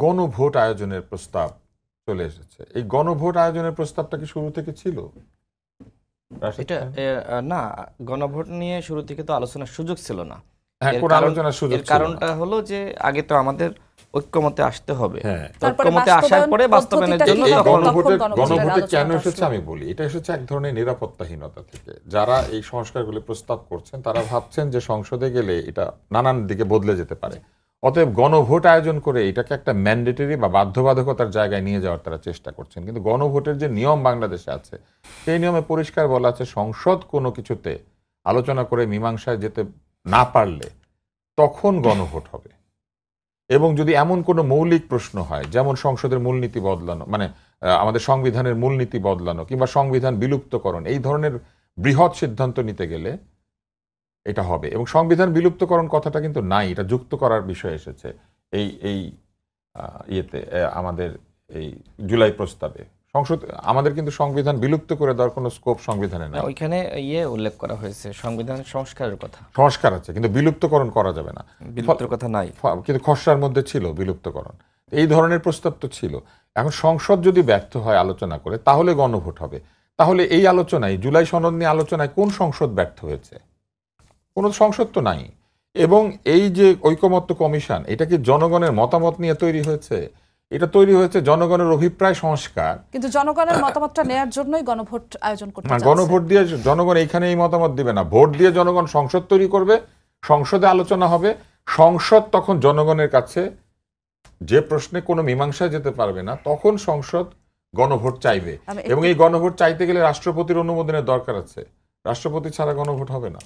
গণভোট আয়োজনের প্রস্তাব চলে এসেছে। এই গণভোট আয়োজনের প্রস্তাবটা কি শুরু থেকে ছিল? এটা না, গণভোট নিয়ে শুরু থেকে তো আলোচনার সুযোগ ছিল না। এর কারণটা হলো যে আগে তো আমাদের ঐক্যমতে আসতে হবে। তারপরে ঐক্যমতে আসার পরে বাস্তবায়নের জন্য গণভোটে কেন এসেছে আমি বলি। এটা এসেছে এক ধরনের নিরাপত্তাহীনতা থেকে। যারা এই সংস্কারগুলি প্রস্তাব করছেন তারা ভাবছেন যে সংসদে গেলে এটা নানান দিকে বদলে যেতে পারে, অতএব গণভোট আয়োজন করে এটাকে একটা ম্যান্ডেটরি বা বাধ্যবাধকতার জায়গায় নিয়ে যাওয়ার তারা চেষ্টা করছেন। কিন্তু গণভোটের যে নিয়ম বাংলাদেশে আছে সেই নিয়মে পরিষ্কার বলা আছে, সংসদ কোনো কিছুতে আলোচনা করে মীমাংসায় যেতে না পারলে তখন গণভোট হবে। এবং যদি এমন কোনো মৌলিক প্রশ্ন হয়, যেমন সংসদের মূলনীতি বদলানো, মানে আমাদের সংবিধানের মূলনীতি বদলানো কিংবা সংবিধান বিলুপ্তকরণ, এই ধরনের বৃহৎ সিদ্ধান্ত নিতে গেলে এটা হবে। এবং সংবিধান বিলুপ্তকরণ কথাটা কিন্তু নাই, এটা যুক্ত করার বিষয় এসেছে এই ইয়েতে, আমাদের এই জুলাই প্রস্তাবে। সংসদ আমাদের কিন্তু সংবিধান বিলুপ্ত করে দেওয়ার কোনো স্কোপ সংবিধানে নাই। ওইখানে উল্লেখ করা হয়েছে সংবিধান সংস্কারের কথা। সংস্কার আছে কিন্তু বিলুপ্তকরণ করা যাবে না, বিলুপ্তের কথা নাই, কিন্তু খসড়ার মধ্যে ছিল বিলুপ্তকরণ। এই ধরনের প্রস্তাব তো ছিল। এখন সংসদ যদি ব্যর্থ হয় আলোচনা করে তাহলে গণভোট হবে। তাহলে এই আলোচনায়, জুলাই সনদ নিয়ে আলোচনায় কোন সংসদ ব্যর্থ হয়েছে? কোনো সংসদ তো নাই। এবং এই যে ঐকমত্য কমিশন, এটা কি জনগণের মতামত নিয়ে তৈরি হয়েছে? এটা তৈরি হয়েছে জনগণের অভিপ্রায় সংস্কার। কিন্তু জনগণের মতামতটা নেয়ার জন্যই গণভোট আয়োজন করতে চাচ্ছে। গণভোট দিয়ে জনগণ এইখানে এই মতামত দিবে না, ভোট দিয়ে জনগণ সংসদ তৈরি করবে, সংসদে আলোচনা হবে, সংসদ তখন জনগণের কাছে যে প্রশ্নে কোনো মীমাংসায় যেতে পারবে না তখন সংসদ গণভোট চাইবে। এবং এই গণভোট চাইতে গেলে রাষ্ট্রপতির অনুমোদনের দরকার আছে, রাষ্ট্রপতি ছাড়া গণভোট হবে না।